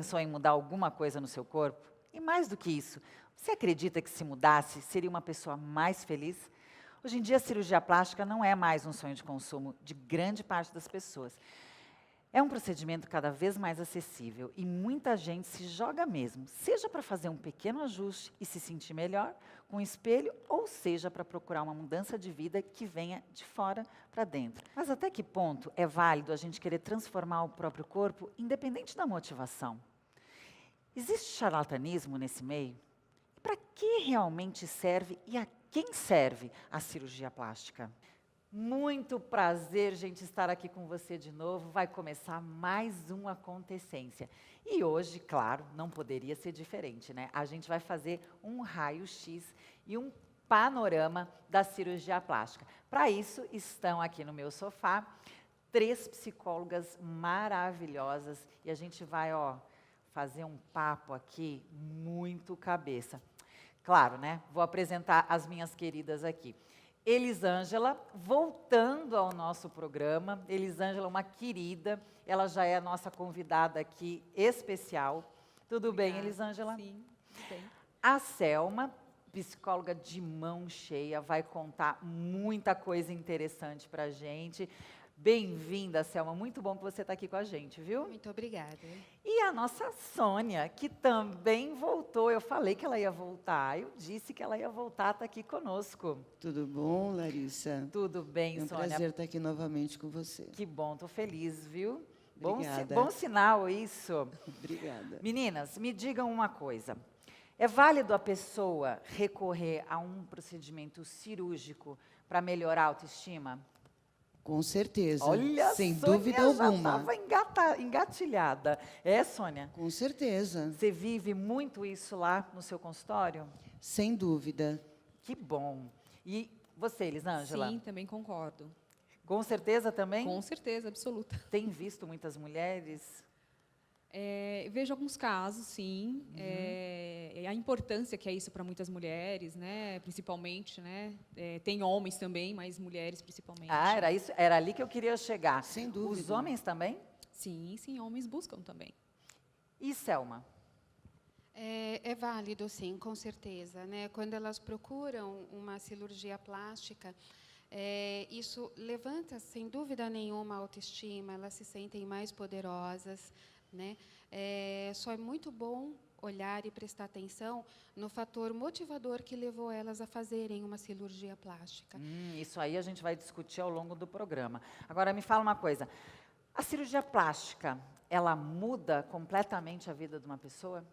pensou em mudar alguma coisa no seu corpo? E mais do que isso, você acredita que se mudasse, seria uma pessoa mais feliz? Hoje em dia, a cirurgia plástica não é mais um sonho de consumo de grande parte das pessoas. É um procedimento cada vez mais acessível e muita gente se joga mesmo, seja para fazer um pequeno ajuste e se sentir melhor com o espelho, ou seja para procurar uma mudança de vida que venha de fora para dentro. Mas até que ponto é válido a gente querer transformar o próprio corpo, independente da motivação? Existe charlatanismo nesse meio? Para que realmente serve e a quem serve a cirurgia plástica? Muito prazer, gente, estar aqui com você de novo. Vai começar mais uma Acontecência. E hoje, claro, não poderia ser diferente, né? A gente vai fazer um raio-x e um panorama da cirurgia plástica. Para isso, estão aqui no meu sofá 3 psicólogas maravilhosas e a gente vai, fazer um papo aqui muito cabeça. Claro, né? Vou apresentar as minhas queridas aqui. Elisângela, voltando ao nosso programa. Elisângela, uma querida, ela já é a nossa convidada aqui especial. Tudo Obrigada. bem, Elisângela? Sim, tudo bem. A Selma, psicóloga de mão cheia, vai contar muita coisa interessante para a gente. Bem-vinda, Selma. Muito bom que você está aqui com a gente, viu? Muito obrigada. E a nossa Sônia, que também voltou. Eu falei que ela ia voltar. Eu disse que ela ia voltar, está aqui conosco. Tudo bom, Larissa? Tudo bem, É um Sônia? prazer estar aqui novamente com você. Que bom, estou feliz, viu? Obrigada. Bom sinal isso. Obrigada. Meninas, me digam uma coisa. É válido a pessoa recorrer a um procedimento cirúrgico para melhorar a autoestima? Com certeza. Olha, sem Sônia dúvida já alguma. estava engatilhada. É, Sônia? Com certeza. Você vive muito isso lá no seu consultório? Sem dúvida. Que bom. E você, Elisângela? Sim, também concordo. Com certeza também? Com certeza, absoluta. Tem visto muitas mulheres? Vejo alguns casos, sim. A importância que é isso para muitas mulheres, né? Principalmente, né? Tem homens também, mas mulheres principalmente. Ah, era ali que eu queria chegar. Sem dúvida. Os homens também? Sim, homens buscam também. E Selma? É válido, sim, com certeza, né? Quando elas procuram uma cirurgia plástica, isso levanta, sem dúvida nenhuma, a autoestima, elas se sentem mais poderosas, né? Só é muito bom olhar e prestar atenção no fator motivador que levou elas a fazerem uma cirurgia plástica. Isso aí a gente vai discutir ao longo do programa. Agora, me fala uma coisa. A cirurgia plástica, ela muda completamente a vida de uma pessoa?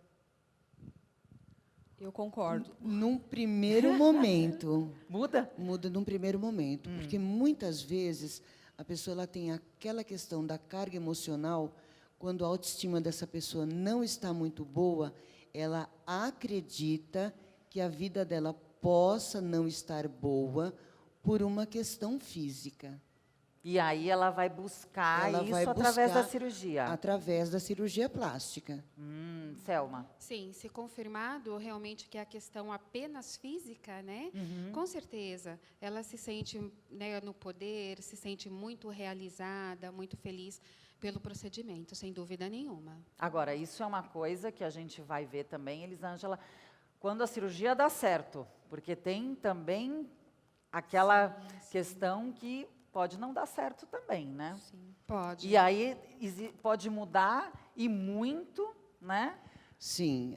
Eu concordo. Num primeiro momento. Muda? Muda num primeiro momento. Porque muitas vezes a pessoa ela tem aquela questão da carga emocional. Quando a autoestima dessa pessoa não está muito boa, ela acredita que a vida dela possa não estar boa por uma questão física. E aí ela vai buscar Ela isso vai através da buscar cirurgia? Através da cirurgia plástica. Selma? Sim, se confirmado realmente que é a questão apenas física, né? Com certeza, ela se sente, né, no poder, se sente muito realizada, muito feliz pelo procedimento, sem dúvida nenhuma. Agora, isso é uma coisa que a gente vai ver também, Elisângela, quando a cirurgia dá certo, porque tem também aquela questão que pode não dar certo também, né? Sim, pode. E aí pode mudar e muito, né? Sim,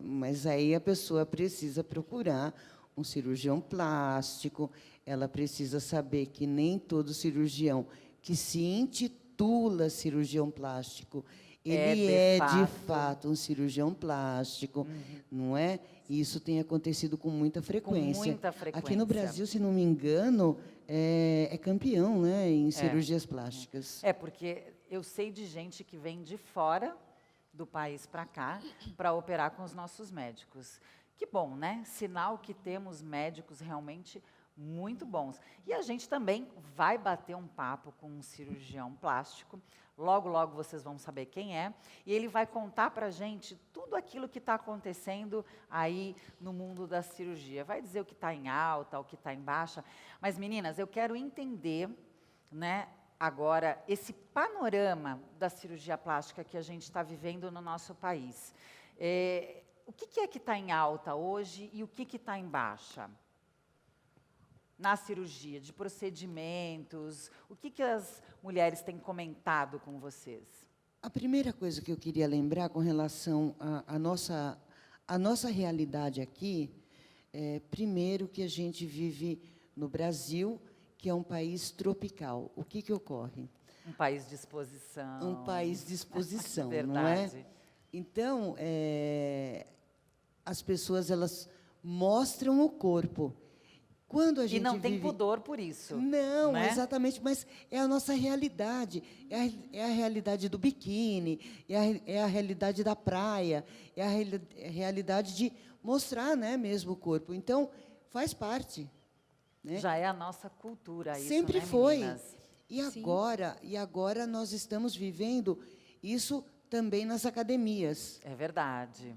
mas aí a pessoa precisa procurar um cirurgião plástico, ela precisa saber que nem todo cirurgião que se intitula cirurgião plástico, ele de fato um cirurgião plástico, não é? E isso tem acontecido com muita frequência. Com muita frequência. Aqui no Brasil, se não me engano, é campeão, né, em cirurgias plásticas. Porque eu sei de gente que vem de fora do país para cá para operar com os nossos médicos. Que bom, né? Sinal que temos médicos realmente muito bons. E a gente também vai bater um papo com um cirurgião plástico. Logo, logo vocês vão saber quem é. E ele vai contar para a gente tudo aquilo que está acontecendo aí no mundo da cirurgia. Vai dizer o que está em alta, o que está em baixa. Mas, meninas, eu quero entender, né, agora esse panorama da cirurgia plástica que a gente está vivendo no nosso país. O que é que está em alta hoje e o que está em baixa? Na cirurgia, de procedimentos, o que as mulheres têm comentado com vocês? A primeira coisa que eu queria lembrar com relação à nossa realidade aqui, primeiro que a gente vive no Brasil, que é um país tropical. O que ocorre? Um país de exposição. Um país de exposição, Verdade. não é? Então, as pessoas elas mostram o corpo. Quando a gente e não tem vive... pudor por isso. Não, né? exatamente, mas é a nossa realidade. É a realidade do biquíni, é a realidade da praia, é a realidade de mostrar, né, mesmo o corpo. Então, faz parte. Né? Já é a nossa cultura isso, Sempre né, foi. meninas? E agora nós estamos vivendo isso também nas academias. É verdade.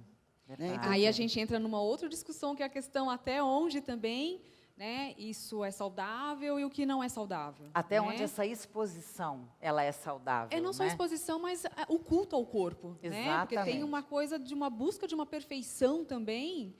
Né? Aí a gente entra numa outra discussão, que é a questão até onde também, né, isso é saudável e o que não é saudável. Até né? onde essa exposição ela é saudável. É não só a né? exposição, mas o culto ao corpo. Né? Porque tem Exatamente. uma coisa de uma busca de uma perfeição também,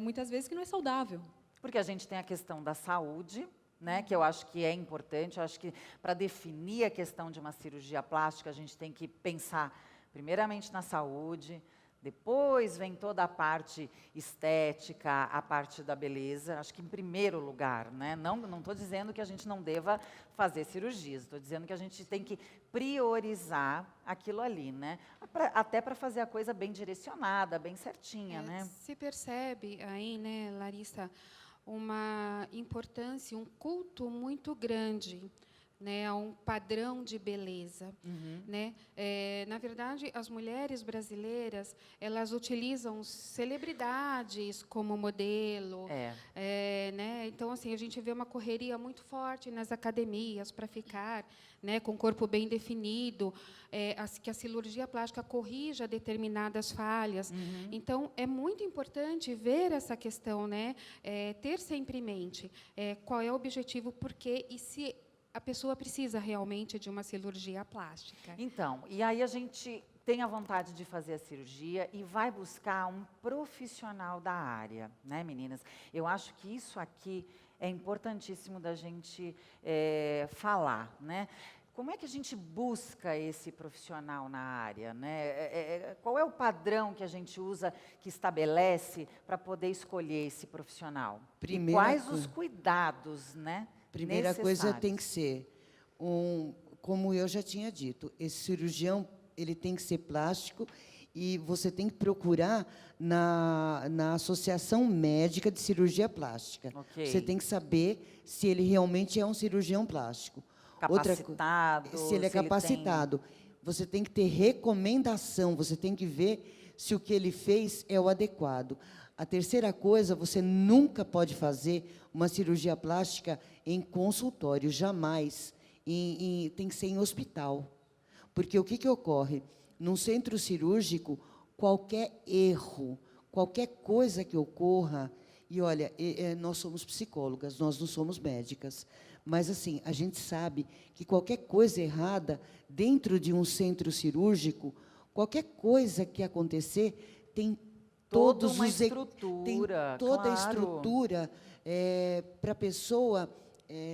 muitas vezes que não é saudável. Porque a gente tem a questão da saúde, né, que eu acho que é importante. Eu acho que para definir a questão de uma cirurgia plástica, a gente tem que pensar primeiramente na saúde, depois vem toda a parte estética, a parte da beleza. Acho que em primeiro lugar, né? Não estou dizendo que a gente não deva fazer cirurgias, estou dizendo que a gente tem que priorizar aquilo ali, né? Até para fazer a coisa bem direcionada, bem certinha, né? Se percebe aí, né, Larissa, uma importância, um culto muito grande, né, a um padrão de beleza, né? Na verdade, as mulheres brasileiras elas utilizam celebridades como modelo, né? Então assim a gente vê uma correria muito forte nas academias para ficar, né, com o corpo bem definido, que a cirurgia plástica corrija determinadas falhas. Então é muito importante ver essa questão, né? Ter sempre em mente qual é o objetivo, porquê e se a pessoa precisa realmente de uma cirurgia plástica. Então, e aí a gente tem a vontade de fazer a cirurgia e vai buscar um profissional da área, né, meninas? Eu acho que isso aqui é importantíssimo da gente falar, né? Como é que a gente busca esse profissional na área, né? Qual é o padrão que a gente usa, que estabelece para poder escolher esse profissional? E quais os cuidados, né? Primeira coisa tem que ser, como eu já tinha dito, esse cirurgião ele tem que ser plástico e você tem que procurar na Associação Médica de Cirurgia Plástica. Okay. Você tem que saber se ele realmente é um cirurgião plástico. Capacitado. Se ele é capacitado. Você tem que ter recomendação, você tem que ver se o que ele fez é o adequado. A terceira coisa, você nunca pode fazer uma cirurgia plástica em consultório, jamais. Tem que ser em hospital. Porque o que ocorre? Num centro cirúrgico, qualquer erro, qualquer coisa que ocorra, e olha, nós somos psicólogas, nós não somos médicas, mas assim, a gente sabe que qualquer coisa errada dentro de um centro cirúrgico, qualquer coisa que acontecer, tem toda uma estrutura, toda a estrutura para a pessoa,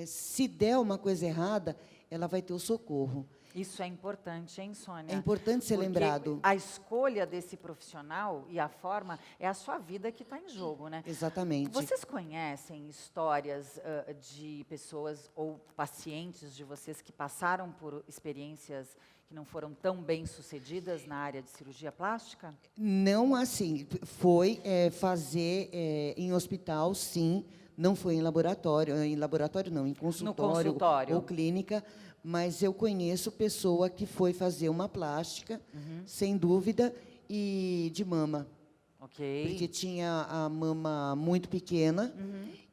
se der uma coisa errada, ela vai ter o socorro. Isso é importante, hein, Sônia? É importante ser lembrado. A escolha desse profissional e a forma é a sua vida que está em jogo, né? Exatamente. Vocês conhecem histórias de pessoas ou pacientes de vocês que passaram por experiências que não foram tão bem sucedidas na área de cirurgia plástica? Não assim. Foi fazer em hospital, sim. Não foi em laboratório. Em laboratório, não. Em consultório. Ou clínica. Mas eu conheço pessoa que foi fazer uma plástica, sem dúvida, e de mama. Ok. Porque tinha a mama muito pequena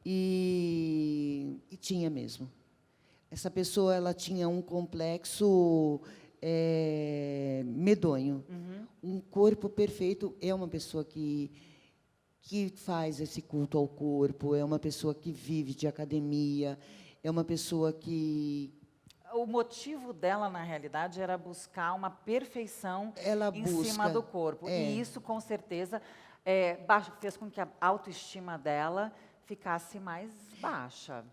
e tinha mesmo. Essa pessoa ela tinha um complexo medonho. Um corpo perfeito. É uma pessoa que faz esse culto ao corpo, é uma pessoa que vive de academia, é uma pessoa que o motivo dela, na realidade, era buscar uma perfeição Ela em busca, cima do corpo. E isso, com certeza, fez com que a autoestima dela ficasse mais baixa.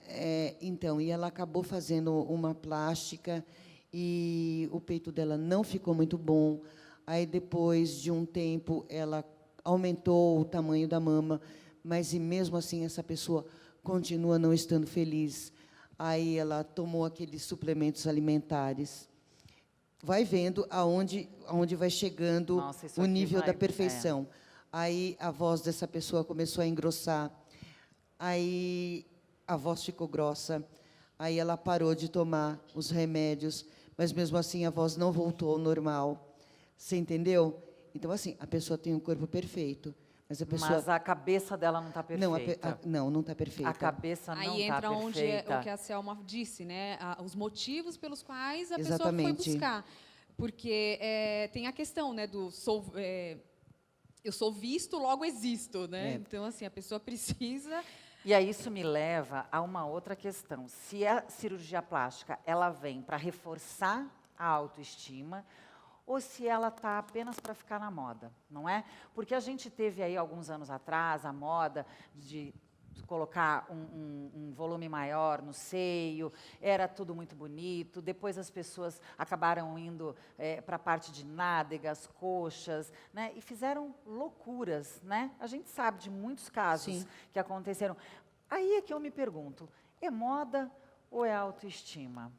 Então, e ela acabou fazendo uma plástica e o peito dela não ficou muito bom. Aí, depois de um tempo, ela aumentou o tamanho da mama, mas, e mesmo assim, essa pessoa continua não estando feliz. Aí, ela tomou aqueles suplementos alimentares. Vai vendo aonde vai chegando Nossa, isso o aqui nível vai- da perfeição. Aí, a voz dessa pessoa começou a engrossar. Aí, a voz ficou grossa. Aí, ela parou de tomar os remédios, mas, mesmo assim, a voz não voltou ao normal. Você entendeu? Então, assim, a pessoa tem um corpo perfeito, mas a pessoa... Mas a cabeça dela não está perfeita. Não está perfeita. A cabeça não Aí está entra onde perfeita. o que a Selma disse, né? Os motivos pelos quais a pessoa Exatamente. foi buscar. Porque tem a questão, né, do eu sou visto, logo existo, né? Então, assim, a pessoa precisa... E aí isso me leva a uma outra questão. Se a cirurgia plástica ela vem para reforçar a autoestima ou se ela está apenas para ficar na moda, não é? Porque a gente teve aí alguns anos atrás a moda de colocar um volume maior no seio, era tudo muito bonito. Depois as pessoas acabaram indo para a parte de nádegas, coxas, né? E fizeram loucuras, né? A gente sabe de muitos casos Sim. que aconteceram. Aí é que eu me pergunto, é moda ou é autoestima?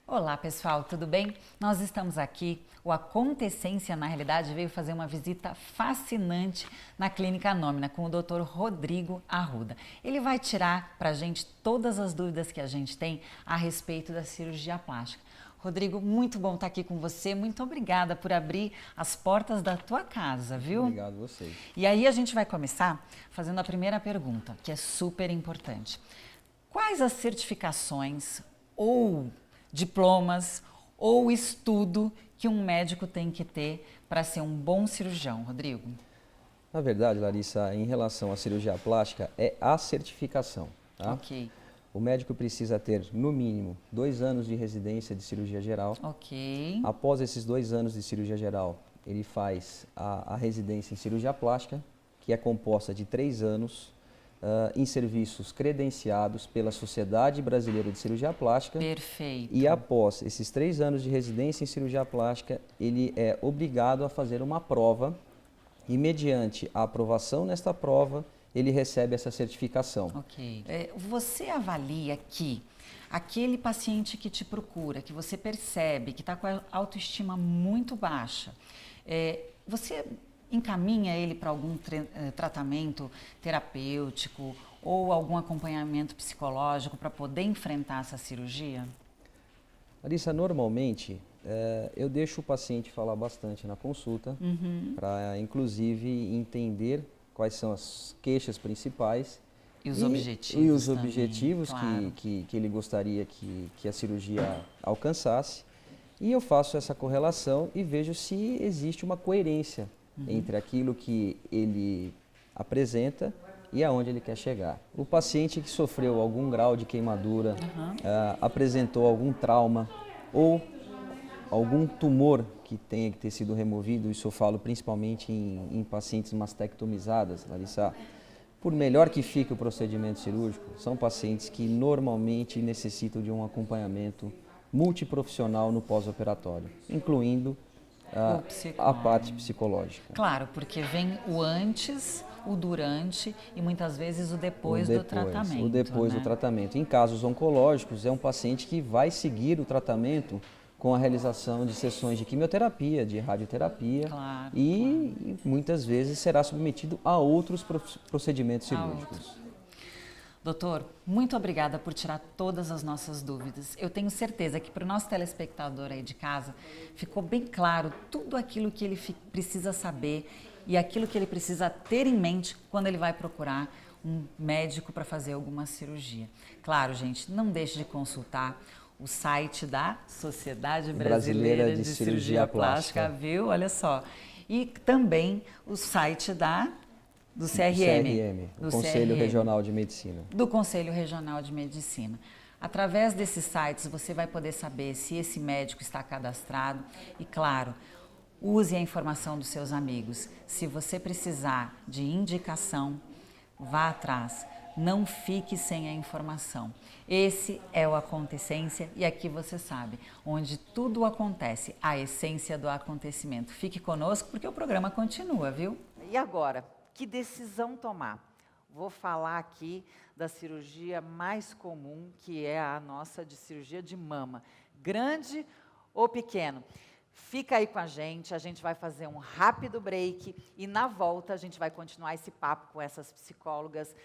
Olá, pessoal, tudo bem? Nós estamos aqui. O Acontecência, na realidade, veio fazer uma visita fascinante na Clínica Nômina com o Dr. Rodrigo Arruda. Ele vai tirar para a gente todas as dúvidas que a gente tem a respeito da cirurgia plástica. Rodrigo, muito bom estar aqui com você. Muito obrigada por abrir as portas da tua casa, viu? Obrigado a vocês. E aí a gente vai começar fazendo a primeira pergunta, que é super importante. Quais as certificações ou diplomas ou estudo que um médico tem que ter para ser um bom cirurgião, Rodrigo? Na verdade, Larissa, em relação à cirurgia plástica, é a certificação. Tá? Ok, O médico precisa ter, no mínimo, 2 anos de residência de cirurgia geral. ok, Após esses 2 anos de cirurgia geral, ele faz a residência em cirurgia plástica, que é composta de 3 anos em serviços credenciados pela Sociedade Brasileira de Cirurgia Plástica. perfeito. E após esses 3 anos de residência em cirurgia plástica, ele é obrigado a fazer uma prova e, mediante a aprovação nesta prova, ele recebe essa certificação. Ok. Você avalia que aquele paciente que te procura, que você percebe que está com a autoestima muito baixa, você encaminha ele para algum tratamento terapêutico ou algum acompanhamento psicológico para poder enfrentar essa cirurgia? Larissa, normalmente eu deixo o paciente falar bastante na consulta, para inclusive entender quais são as queixas principais E os objetivos e os também, objetivos claro. que ele gostaria que a cirurgia alcançasse. E eu faço essa correlação e vejo se existe uma coerência entre aquilo que ele apresenta e aonde ele quer chegar. O paciente que sofreu algum grau de queimadura, apresentou algum trauma ou algum tumor que tenha que ter sido removido, isso eu falo principalmente em pacientes mastectomizadas, Larissa. Por melhor que fique o procedimento cirúrgico, são pacientes que normalmente necessitam de um acompanhamento multiprofissional no pós-operatório, incluindo a parte psicológica. Claro, porque vem o antes, o durante e muitas vezes o depois do tratamento. O depois né? do tratamento. Em casos oncológicos, é um paciente que vai seguir o tratamento com a realização de sessões de quimioterapia, de radioterapia Claro, e muitas vezes será submetido a outros procedimentos cirúrgicos. Doutor, muito obrigada por tirar todas as nossas dúvidas. Eu tenho certeza que para o nosso telespectador aí de casa ficou bem claro tudo aquilo que ele precisa saber e aquilo que ele precisa ter em mente quando ele vai procurar um médico para fazer alguma cirurgia. Claro, gente, não deixe de consultar o site da Sociedade Brasileira de Cirurgia Plástica, viu? Olha só. E também o site do CRM, o Conselho Regional de Medicina. do Conselho Regional de Medicina. Através desses sites você vai poder saber se esse médico está cadastrado e, claro, use a informação dos seus amigos. Se você precisar de indicação, vá atrás. Não fique sem a informação. Esse é o Acontecência e aqui você sabe, onde tudo acontece, a essência do acontecimento. Fique conosco porque o programa continua, viu? E agora, que decisão tomar? Vou falar aqui da cirurgia mais comum, que é a nossa de cirurgia de mama. Grande ou pequeno? Fica aí com a gente vai fazer um rápido break e na volta a gente vai continuar esse papo com essas psicólogas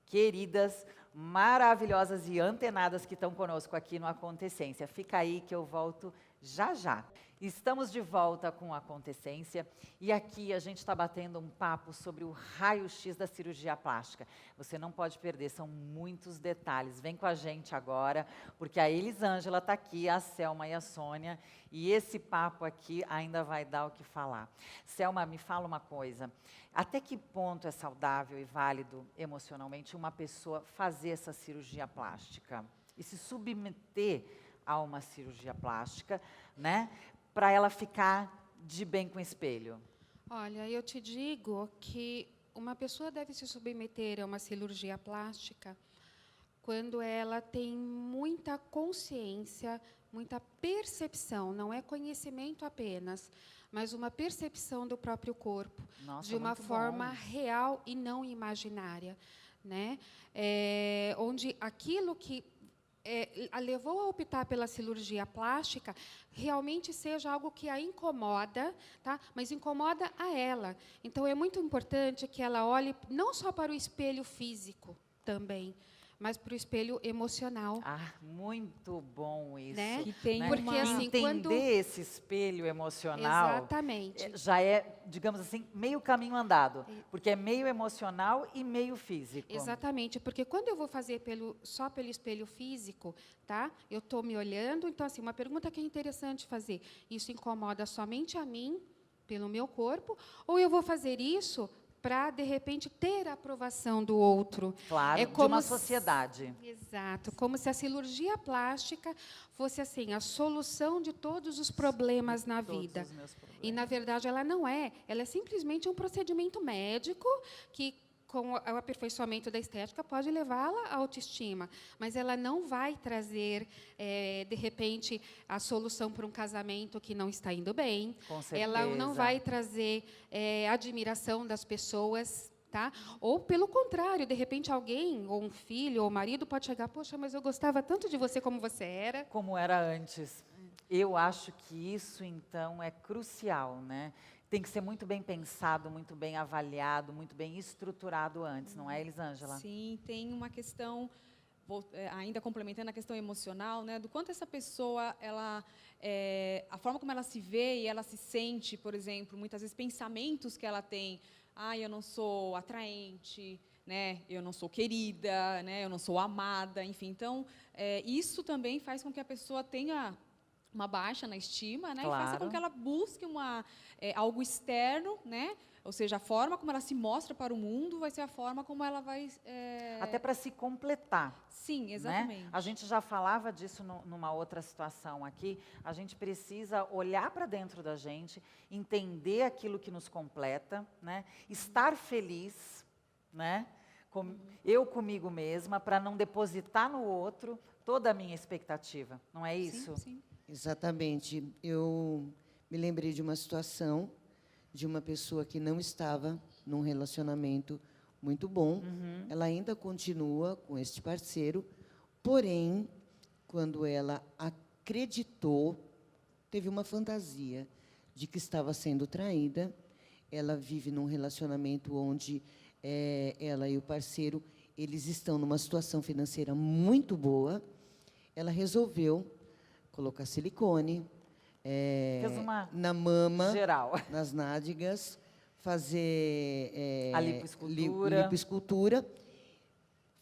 queridas, maravilhosas e antenadas que estão conosco aqui no Acontecência. Fica aí que eu volto já já. Estamos de volta com o Acontecência e aqui a gente está batendo um papo sobre o raio-x da cirurgia plástica. Você não pode perder, são muitos detalhes. Vem com a gente agora, porque a Elisângela está aqui, a Selma e a Sônia, e esse papo aqui ainda vai dar o que falar. Selma, me fala uma coisa, até que ponto é saudável e válido emocionalmente uma pessoa fazer essa cirurgia plástica e se submeter a uma cirurgia plástica, né? Para ela ficar de bem com o espelho? Olha, eu te digo que uma pessoa deve se submeter a uma cirurgia plástica quando ela tem muita consciência, muita percepção, não é conhecimento apenas, mas uma percepção do próprio corpo, Nossa, de uma muito forma bom. real e não imaginária, né? Onde aquilo que a levou a optar pela cirurgia plástica realmente seja algo que a incomoda, tá? Mas incomoda a ela. Então, é muito importante que ela olhe não só para o espelho físico também, mas para o espelho emocional. Ah, muito bom isso. Né? Que tem né? Porque, uma... assim, Entender quando- esse espelho emocional Exatamente. já é, digamos assim, meio caminho andado, porque é meio emocional e meio físico. Exatamente, porque quando eu vou fazer só pelo espelho físico, tá? Eu estou me olhando, então, assim, uma pergunta que é interessante fazer, isso incomoda somente a mim, pelo meu corpo, ou eu vou fazer isso para, de repente, ter a aprovação do outro? Claro, É de como uma se- sociedade. Exato, como se a cirurgia plástica fosse, assim, a solução de todos os problemas na Todos vida. os meus problemas. E, na verdade, ela não é. Ela é simplesmente um procedimento médico que, com o aperfeiçoamento da estética, pode levá-la à autoestima. Mas ela não vai trazer, de repente, a solução para um casamento que não está indo bem. Com certeza. Ela não vai trazer admiração das pessoas. Tá? Ou, pelo contrário, de repente, alguém, ou um filho, ou um marido, pode chegar, poxa, mas eu gostava tanto de você como você era. Como era antes. Eu acho que isso, então, é crucial, né? Tem que ser muito bem pensado, muito bem avaliado, muito bem estruturado antes, não é, Elisângela? Sim, tem uma questão, ainda complementando a questão emocional, né, do quanto essa pessoa, a forma como ela se vê e ela se sente, por exemplo, muitas vezes pensamentos que ela tem, eu não sou atraente, né, eu não sou querida, né, eu não sou amada, enfim. Então, isso também faz com que a pessoa tenha uma baixa na estima, né, Claro. e faça com que ela busque algo externo, né, ou seja, a forma como ela se mostra para o mundo vai ser a forma como ela vai... Até para se completar. Sim, né? exatamente. A gente já falava disso numa outra situação aqui. A gente precisa olhar para dentro da gente, entender aquilo que nos completa, né? Estar feliz, né? Eu comigo mesma, para não depositar no outro toda a minha expectativa. Não é isso? Sim, sim. Exatamente. Eu me lembrei de uma situação de uma pessoa que não estava num relacionamento muito bom. Ela ainda continua com este parceiro, porém, quando ela acreditou, teve uma fantasia de que estava sendo traída. Ela vive num relacionamento onde ela e o parceiro, eles estão numa situação financeira muito boa. Ela resolveu colocar silicone Fez uma na mama, geral. nas nádegas, fazer A lipoescultura. lipoescultura,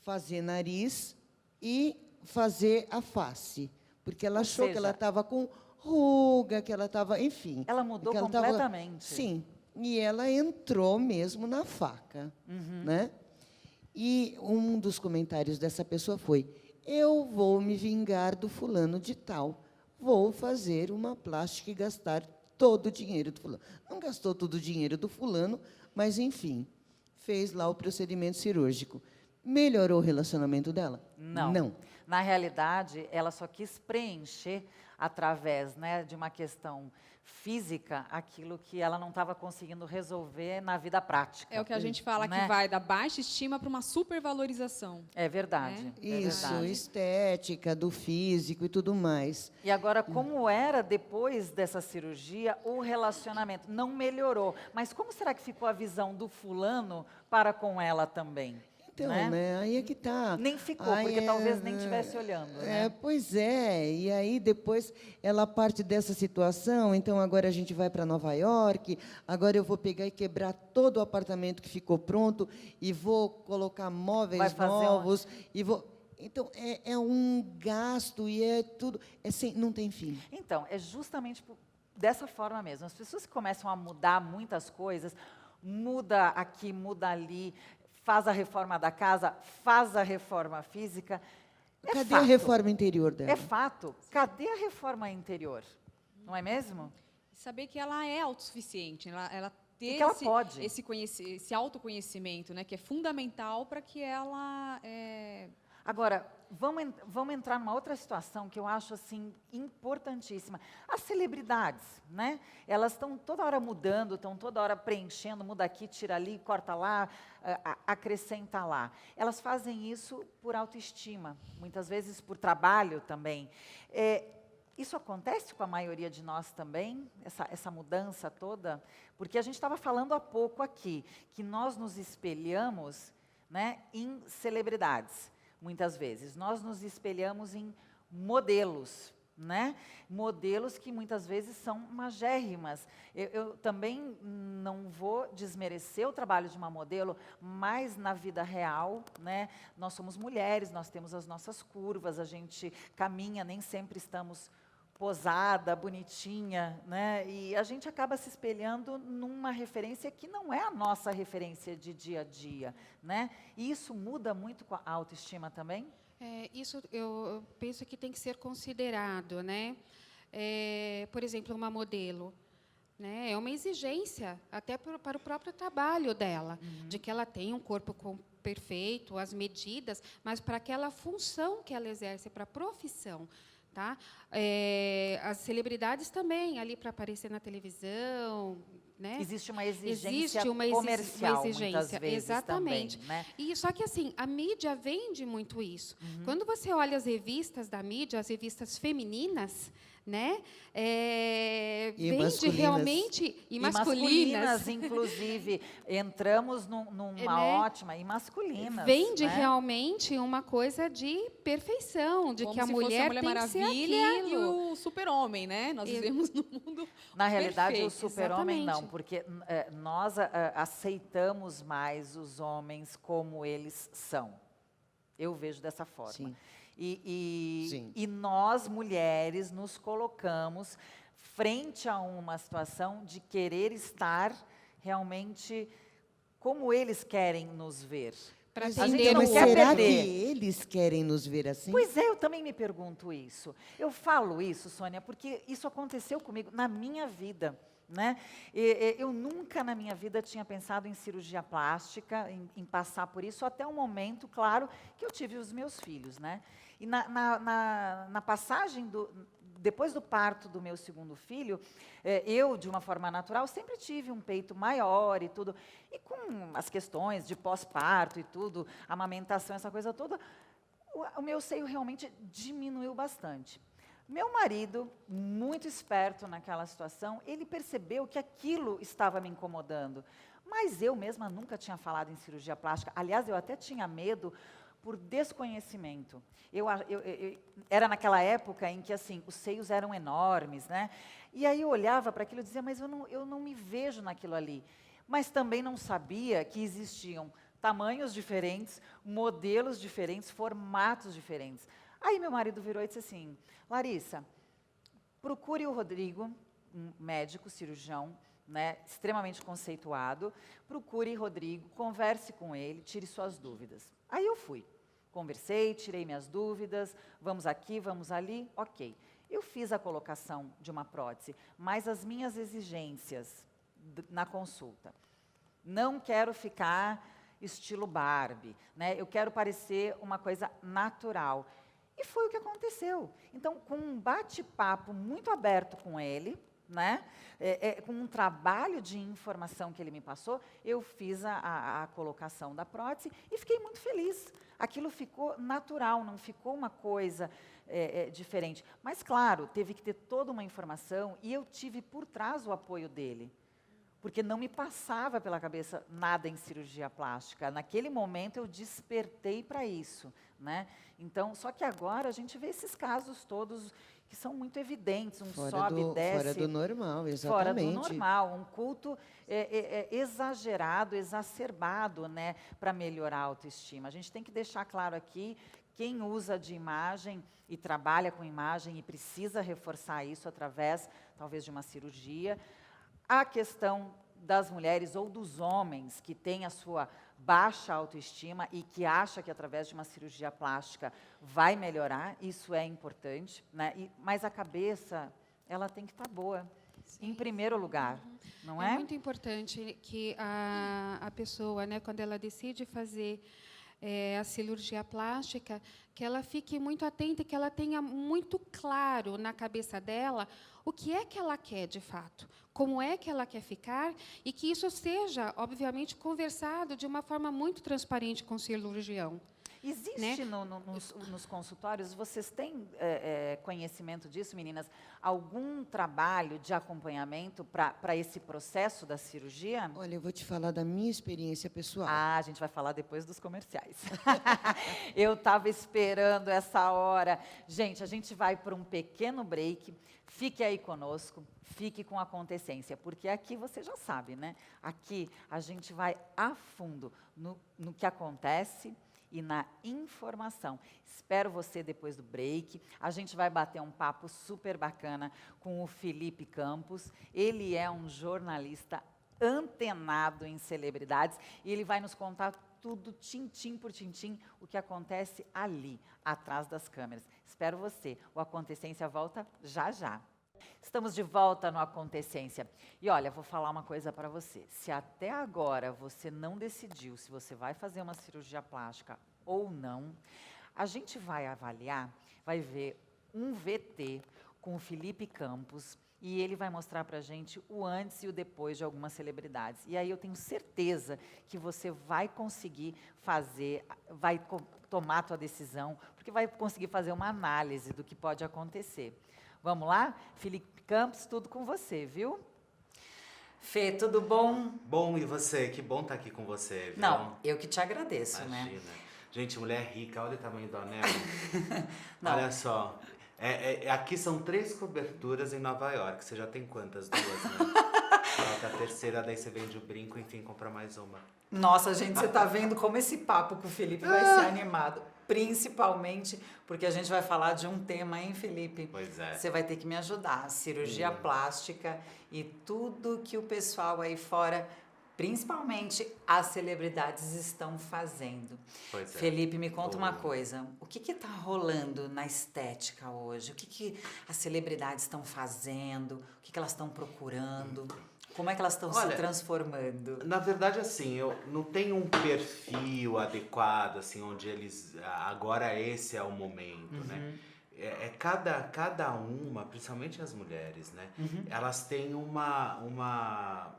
fazer nariz e fazer a face. Porque ela Ou achou que seja, ela estava com ruga, que ela estava, enfim. Ela mudou que ela tava- completamente. Sim, e ela entrou mesmo na faca, né? E um dos comentários dessa pessoa foi: eu vou me vingar do fulano de tal. Vou fazer uma plástica e gastar todo o dinheiro do fulano. Não gastou todo o dinheiro do fulano, mas, enfim, fez lá o procedimento cirúrgico. Melhorou o relacionamento dela? Não. Não. Na realidade, ela só quis preencher, através, né, de uma questão física, aquilo que ela não estava conseguindo resolver na vida prática. É o que a gente fala, né? que vai da baixa estima para uma supervalorização. É verdade. É Isso, verdade. estética, do físico e tudo mais. E agora, como era depois dessa cirurgia, o relacionamento não melhorou. Mas como será que ficou a visão do fulano para com ela também? Então, né? né, aí é que tá. Nem ficou, Aí porque talvez nem estivesse olhando. Né? Pois é, e aí depois ela parte dessa situação, então agora a gente vai para Nova York, agora eu vou pegar e quebrar todo o apartamento que ficou pronto e vou colocar Vai móveis fazer novos e vou. Então, é um gasto e é tudo, não tem fim. Então, é justamente dessa forma mesmo. As pessoas que começam a mudar muitas coisas, muda aqui, muda ali, faz a reforma da casa, faz a reforma física. Cadê fato. a reforma interior dela? É fato. Cadê a reforma interior? Não é mesmo? Saber que ela é autossuficiente, ela ter E que ela pode. esse autoconhecimento, né, que é fundamental para que ela... Agora, vamos entrar numa outra situação que eu acho assim importantíssima. As celebridades, né? Elas estão toda hora mudando, estão toda hora preenchendo, muda aqui, tira ali, corta lá, acrescenta lá. Elas fazem isso por autoestima, muitas vezes por trabalho também. Isso acontece com a maioria de nós também, essa mudança toda? Porque a gente estava falando há pouco aqui, que nós nos espelhamos, né, em celebridades. Muitas vezes. Nós nos espelhamos em modelos, né? Modelos que muitas vezes são magérrimas. Eu também não vou desmerecer o trabalho de uma modelo, mas na vida real, né, nós somos mulheres, nós temos as nossas curvas, a gente caminha, nem sempre estamos posada, bonitinha, né? E a gente acaba se espelhando numa referência que não é a nossa referência de dia a dia, né? E isso muda muito com a autoestima também? Isso eu penso que tem que ser considerado, né? Por exemplo, uma modelo, né? É uma exigência até para o próprio trabalho dela, de que ela tenha um corpo perfeito, as medidas, mas para aquela função que ela exerce, para a profissão. Tá? As celebridades também, ali para aparecer na televisão. Né? Existe uma exigência Existe uma comercial, exigência, muitas vezes exatamente. também. Né? E, só que, assim, a mídia vende muito isso. Quando você olha as revistas da mídia, as revistas femininas, né? Vende masculinas. realmente... E masculinas. Inclusive. Entramos numa Né? ótima... E masculinas. Vende né? realmente uma coisa de perfeição, de Como que a se fosse mulher Mulher tem que ser Maravilha e aquilo. o super-homem, né? Nós vivemos num mundo Na realidade, perfeito, o super-homem não, exatamente. porque nós aceitamos mais os homens como eles são. Eu vejo dessa forma. Sim. Sim. E nós, mulheres, nos colocamos frente a uma situação de querer estar realmente como eles querem nos ver. Para A gente atender não Mas o quer será outro. que perder. eles querem nos ver assim? Pois é, eu também me pergunto isso. Eu falo isso, Sônia, porque isso aconteceu comigo na minha vida. Né? Eu nunca na minha vida tinha pensado em cirurgia plástica, em passar por isso, até o momento, claro, que eu tive os meus filhos. Né? E na passagem, depois do parto do meu segundo filho, eu, de uma forma natural, sempre tive um peito maior e tudo. E com as questões de pós-parto e tudo, amamentação, essa coisa toda, o meu seio realmente diminuiu bastante. Meu marido, muito esperto naquela situação, ele percebeu que aquilo estava me incomodando. Mas eu mesma nunca tinha falado em cirurgia plástica. Aliás, eu até tinha medo por desconhecimento. Era naquela época em que assim, os seios eram enormes, né? E aí eu olhava para aquilo e dizia, mas eu não me vejo naquilo ali. Mas também não sabia que existiam tamanhos diferentes, modelos diferentes, formatos diferentes. Aí meu marido virou e disse assim, Larissa, procure o Rodrigo, um médico, cirurgião, né, extremamente conceituado, procure Rodrigo, converse com ele, tire suas dúvidas. Aí eu fui. Conversei, tirei minhas dúvidas, vamos aqui, vamos ali, ok. Eu fiz a colocação de uma prótese, mas as minhas exigências na consulta. Não quero ficar estilo Barbie, né? Eu quero parecer uma coisa natural. E foi o que aconteceu. Então, com um bate-papo muito aberto com ele, né? Com um trabalho de informação que ele me passou, eu fiz a colocação da prótese e fiquei muito feliz. Aquilo ficou natural, não ficou uma coisa diferente. Mas, claro, teve que ter toda uma informação e eu tive por trás o apoio dele. Porque não me passava pela cabeça nada em cirurgia plástica. Naquele momento eu despertei para isso, né? Então, só que agora a gente vê esses casos todos que são muito evidentes, sobe e desce. Fora do normal, exatamente. Fora do normal, um culto exagerado, exacerbado, né, para melhorar a autoestima. A gente tem que deixar claro aqui, quem usa de imagem e trabalha com imagem e precisa reforçar isso através, talvez, de uma cirurgia, a questão das mulheres ou dos homens que têm a sua baixa autoestima e que acha que através de uma cirurgia plástica vai melhorar, isso é importante, né? Mas a cabeça, ela tem que estar boa, em primeiro lugar, não é? É muito importante que a pessoa, né, quando ela decide fazer a cirurgia plástica, que ela fique muito atenta e que ela tenha muito claro na cabeça dela o que é que ela quer de fato, como é que ela quer ficar, e que isso seja, obviamente, conversado de uma forma muito transparente com o cirurgião. Existe, né, nos consultórios, vocês têm conhecimento disso, meninas, algum trabalho de acompanhamento para esse processo da cirurgia? Olha, eu vou te falar da minha experiência pessoal. Ah, a gente vai falar depois dos comerciais. Eu estava esperando essa hora. Gente, a gente vai para um pequeno break. Fique aí conosco, fique com a Acontecência, porque aqui você já sabe, né? Aqui a gente vai a fundo no que acontece e na informação. Espero você depois do break. A gente vai bater um papo super bacana com o Felipe Campos. Ele é um jornalista antenado em celebridades e ele vai nos contar tudo, tintim por tintim, o que acontece ali, atrás das câmeras. Espero você. O Acontecência volta já já. Estamos de volta no Acontecência. E olha, vou falar uma coisa para você. Se até agora você não decidiu se você vai fazer uma cirurgia plástica ou não, a gente vai avaliar, vai ver um VT com o Felipe Campos e ele vai mostrar para a gente o antes e o depois de algumas celebridades. E aí eu tenho certeza que você vai conseguir fazer, vai tomar a tua decisão, porque vai conseguir fazer uma análise do que pode acontecer. Vamos lá? Felipe Campos, tudo com você, viu? Fê, tudo bom? Bom, e você? Que bom estar aqui com você, viu? Não, eu que te agradeço, Imagina. né? Gente, mulher rica, olha o tamanho do anel. Não. Olha só. Aqui são 3 coberturas em Nova York. Você já tem quantas? 2, né? Falta a terceira, daí você vende o brinco, enfim, compra mais uma. Nossa, gente, você tá vendo como esse papo com o Felipe vai ser animado. Principalmente porque a gente vai falar de um tema, hein, Felipe? Pois é. Você vai ter que me ajudar. Cirurgia plástica e tudo que o pessoal aí fora, principalmente as celebridades, estão fazendo. Pois é. Felipe, me conta uma coisa. O que está rolando na estética hoje? O que as celebridades estão fazendo? O que elas estão procurando? Como é que elas estão se transformando? Na verdade, assim, eu não tenho um perfil adequado, assim, onde eles... Agora esse é o momento, né? Cada uma, principalmente as mulheres, né? Elas têm uma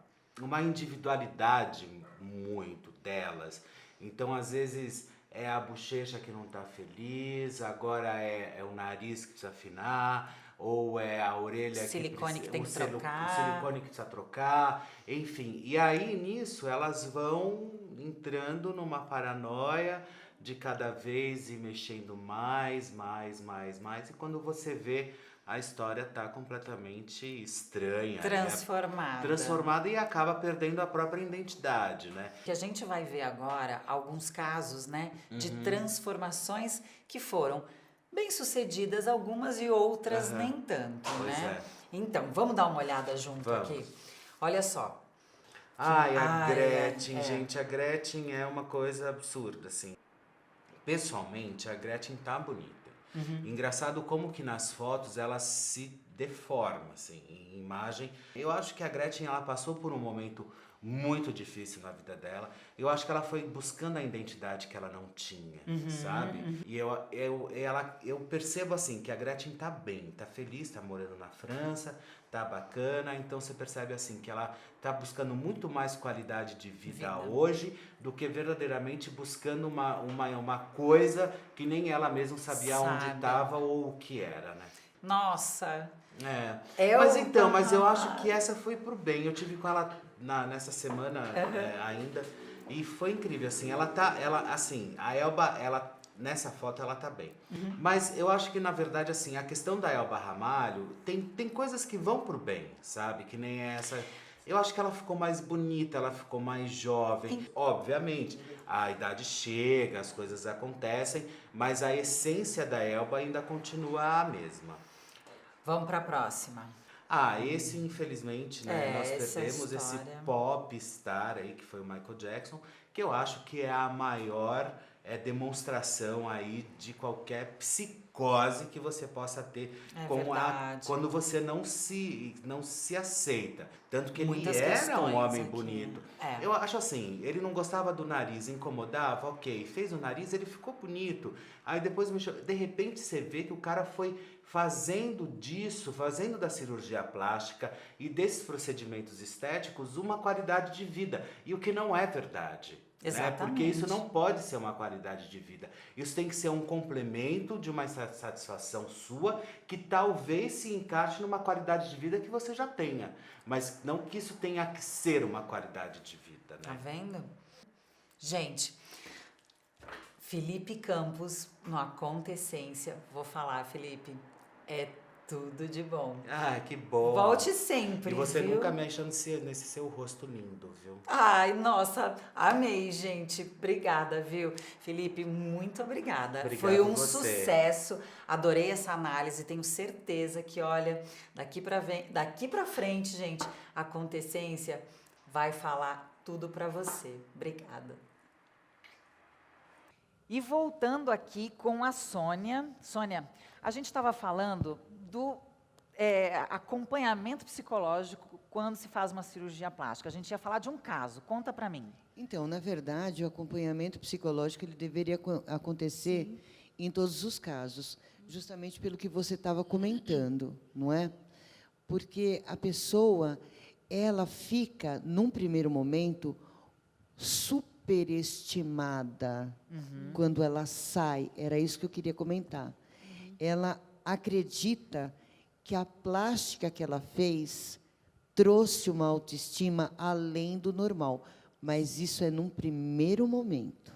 individualidade muito delas. Então, às vezes, é a bochecha que não está feliz, agora é o nariz que precisa afinar, ou é a orelha silicone que tem que trocar. O silicone que precisa trocar, enfim. E aí, nisso, elas vão entrando numa paranoia de cada vez ir mexendo mais. E quando você vê, a história está completamente estranha. Transformada. Né? Transformada e acaba perdendo a própria identidade, né? Que a gente vai ver agora alguns casos, né, de transformações que foram bem-sucedidas, algumas e outras nem tanto, Pois né? é. Então, vamos dar uma olhada junto Vamos. aqui? Olha só. A Gretchen, gente, a Gretchen é uma coisa absurda, assim. pessoalmente, a Gretchen tá bonita. Engraçado como que nas fotos ela se deforma, assim, em imagem. Eu acho que a Gretchen, ela passou por um momento muito difícil na vida dela. Eu acho que ela foi buscando a identidade que ela não tinha, sabe? E eu percebo, assim, que a Gretchen tá bem, tá feliz, tá morando na França, tá bacana. Então você percebe, assim, que ela tá buscando muito mais qualidade de vida hoje do que verdadeiramente buscando uma coisa que nem ela mesma sabia onde estava ou o que era, né? Nossa. É. Mas eu acho que essa foi pro bem. Eu tive com ela nessa semana ainda e foi incrível, assim. A Elba, nessa foto ela tá bem. Mas eu acho que na verdade, assim, a questão da Elba Ramalho tem coisas que vão pro bem, sabe? Que nem essa. Eu acho que ela ficou mais bonita, ela ficou mais jovem. Obviamente, a idade chega, as coisas acontecem, mas a essência da Elba ainda continua a mesma. Vamos para a próxima. Esse, infelizmente, né, nós perdemos esse pop star aí, que foi o Michael Jackson, que eu acho que é a maior demonstração aí de qualquer psicose que você possa ter quando você não se aceita. Tanto que ele era um homem bonito. Eu acho assim, ele não gostava do nariz, incomodava, ok, fez o nariz, ele ficou bonito. Aí depois, de repente, você vê que o cara foi fazendo da cirurgia plástica e desses procedimentos estéticos uma qualidade de vida. E o que não é verdade. Exatamente. Né? Porque isso não pode ser uma qualidade de vida. Isso tem que ser um complemento de uma satisfação sua que talvez se encaixe numa qualidade de vida que você já tenha. Mas não que isso tenha que ser uma qualidade de vida. Né? Tá vendo? Gente, Felipe Campos, no Acontecência, vou falar, Felipe, é tudo de bom. Que bom. Volte sempre, E você viu? nunca mexa nesse seu rosto lindo, viu? Ai, nossa, amei, gente. Obrigada, viu? Felipe, muito obrigada. Obrigado Foi um você. sucesso. Adorei essa análise. Tenho certeza que, olha, daqui pra frente, gente, a Acontecência vai falar tudo pra você. Obrigada. E voltando aqui com a Sônia. Sônia, a gente estava falando do acompanhamento psicológico quando se faz uma cirurgia plástica. A gente ia falar de um caso. Conta para mim. Então, na verdade, o acompanhamento psicológico ele deveria acontecer em todos os casos, justamente pelo que você estava comentando, não é? Porque a pessoa, ela fica, num primeiro momento, superestimada quando ela sai. Era isso que eu queria comentar. Ela acredita que a plástica que ela fez trouxe uma autoestima além do normal. Mas isso é num primeiro momento.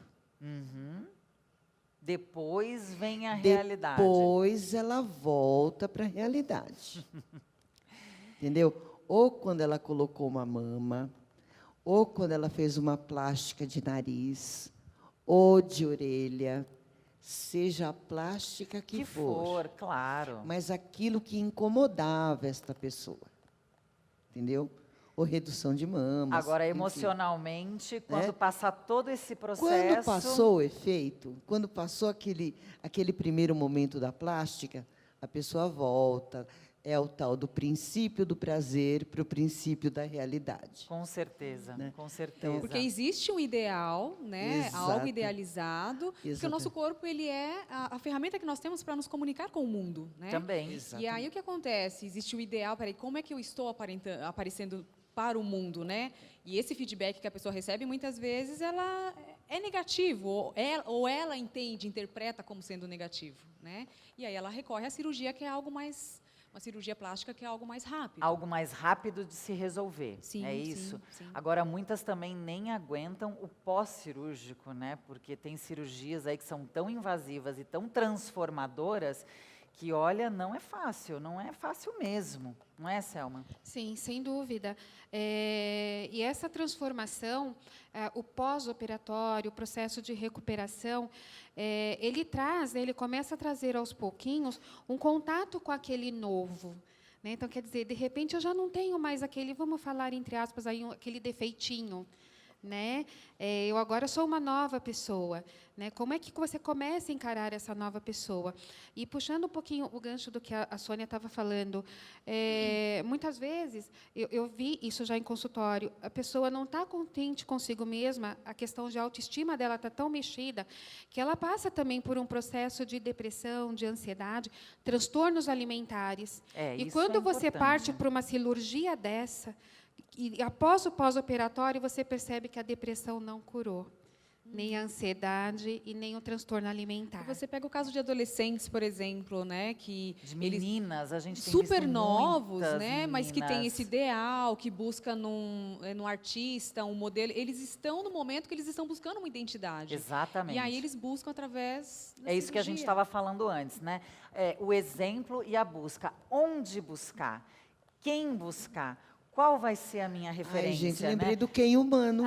Depois vem a realidade. Depois ela volta para a realidade. Entendeu? Ou quando ela colocou uma mama, ou quando ela fez uma plástica de nariz, ou de orelha, seja a plástica que for, claro. mas aquilo que incomodava esta pessoa, entendeu? Ou redução de mamas. Agora, enfim. emocionalmente, quando passar todo esse processo... Quando passou o efeito, quando passou aquele primeiro momento da plástica, a pessoa volta. É o tal do princípio do prazer para o princípio da realidade. Com certeza, né? Com certeza. Porque existe um ideal, né? Exato. Algo idealizado, porque o Exato. nosso corpo ele é a ferramenta que nós temos para nos comunicar com o mundo, né? Também. E aí o que acontece? Existe o ideal, peraí, como é que eu estou aparecendo para o mundo, né? E esse feedback que a pessoa recebe, muitas vezes, ela é negativo, ou ela interpreta como sendo negativo, né? E aí ela recorre à cirurgia, que é algo mais... Uma cirurgia plástica que é algo mais rápido. Algo mais rápido de se resolver, Sim, é isso? sim. Agora, muitas também nem aguentam o pós-cirúrgico, né? Porque tem cirurgias aí que são tão invasivas e tão transformadoras que, olha, não é fácil mesmo. Não é, Selma? Sim, sem dúvida. E essa transformação, o pós-operatório, o processo de recuperação, ele começa a trazer aos pouquinhos um contato com aquele novo. Né? Então, quer dizer, de repente, eu já não tenho mais aquele, vamos falar entre aspas, aí, aquele defeitinho. né? Eu agora sou uma nova pessoa, né? Como é que você começa a encarar essa nova pessoa? E puxando um pouquinho o gancho do que a Sônia estava falando, muitas vezes eu vi isso já em consultório, a pessoa não está contente consigo mesma, a questão de autoestima dela está tão mexida que ela passa também por um processo de depressão, de ansiedade, transtornos alimentares. E Isso quando é você importante, parte né? para uma cirurgia dessa, e após o pós-operatório, você percebe que a depressão não curou, nem a ansiedade e nem o transtorno alimentar. Você pega o caso de adolescentes, por exemplo, né, que De meninas, a gente tem super visto novos, muitas né, mas que tem meninas. esse ideal, que busca num artista, um modelo. Eles estão no momento que eles estão buscando uma identidade. Exatamente. E aí eles buscam através da É isso que a gente cirurgia. estava falando antes, né? O exemplo e a busca. Onde buscar? Quem buscar? Qual vai ser a minha referência? Ai, gente, lembrei né? do quem humano.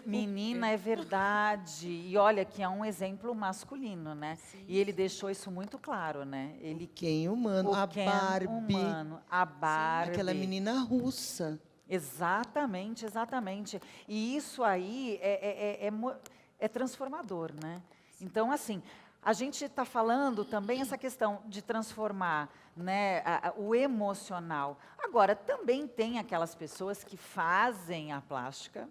Menina, é verdade. E olha que é um exemplo masculino, né? E ele deixou isso muito claro, né? Ele Quem humano. o A Ken Barbie. humano, a Barbie. Aquela menina russa. Exatamente, exatamente. E isso aí é transformador, né? Então, assim, a gente está falando também essa questão de transformar, né, o emocional. Agora, também tem aquelas pessoas que fazem a plástica,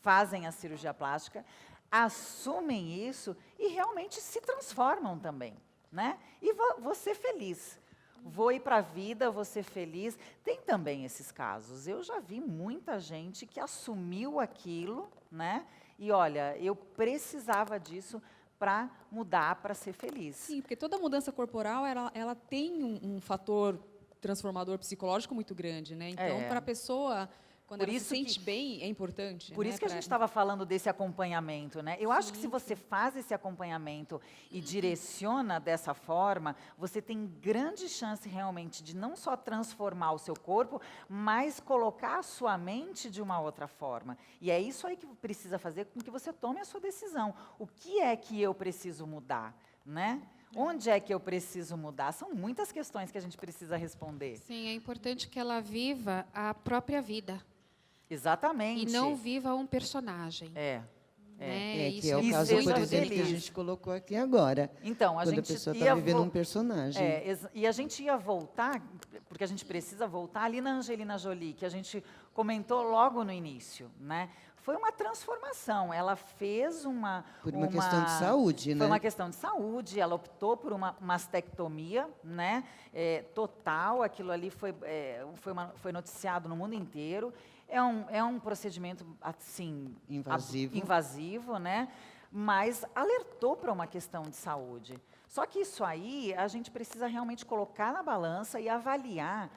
fazem a cirurgia plástica, assumem isso e realmente se transformam também, né? E vou ser feliz. Vou ir para a vida, vou ser feliz. Tem também esses casos. Eu já vi muita gente que assumiu aquilo, né? E olha, eu precisava disso para mudar, para ser feliz. Sim, porque toda mudança corporal, ela tem um fator transformador psicológico muito grande, né? Então, para a pessoa, quando Por ela isso se sente que- bem, é importante. Por né, isso que a pra- gente estava falando desse acompanhamento, né? Eu acho que se você faz esse acompanhamento e direciona dessa forma, você tem grande chance realmente de não só transformar o seu corpo, mas colocar a sua mente de uma outra forma. E é isso aí que precisa fazer com que você tome a sua decisão. O que é que eu preciso mudar, né? Onde é que eu preciso mudar? São muitas questões que a gente precisa responder. Sim, é importante que ela viva a própria vida Exatamente. e não viva um personagem. É. Né? Que é o E caso, seja por exemplo, que a feliz. gente colocou aqui agora. Então, a Quando a gente pessoa ia está vivendo vo- um personagem. E a gente ia voltar, porque a gente precisa voltar ali na Angelina Jolie, que a gente comentou logo no início, né? Foi uma transformação. Ela fez uma... Por uma questão de saúde, Foi né? uma questão de saúde. Ela optou por uma mastectomia, né? Total. Aquilo ali foi noticiado no mundo inteiro. É um procedimento, assim... invasivo, né? Mas alertou para uma questão de saúde. Só que isso aí, a gente precisa realmente colocar na balança e avaliar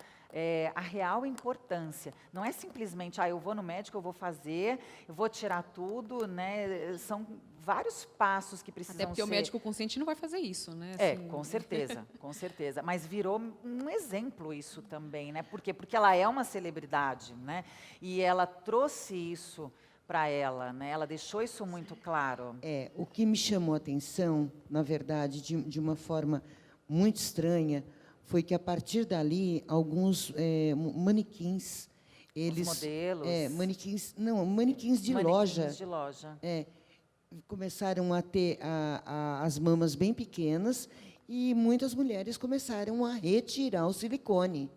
a real importância. Não é simplesmente, eu vou no médico, eu vou fazer, eu vou tirar tudo, né? São vários passos que precisam ser... Até porque o médico consciente não vai fazer isso, né? Assim, Com certeza, com certeza. Mas virou um exemplo isso também, né? Por quê? Porque ela é uma celebridade, né? E ela trouxe isso para ela, né? Ela deixou isso muito claro. O que me chamou a atenção, na verdade, de uma forma muito estranha, foi que, a partir dali, alguns manequins, eles... modelos. Manequins de Manequins loja. de loja. Começaram a ter as mamas bem pequenas e muitas mulheres começaram a retirar o silicone.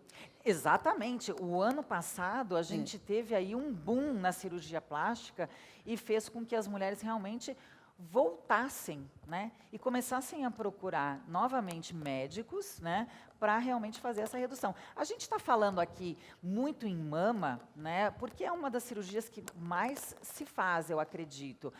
Exatamente. O ano passado, a gente teve aí um boom na cirurgia plástica e fez com que as mulheres realmente voltassem, né? E começassem a procurar novamente médicos, né? Para realmente fazer essa redução. A gente está falando aqui muito em mama, né? Porque é uma das cirurgias que mais se faz, eu acredito.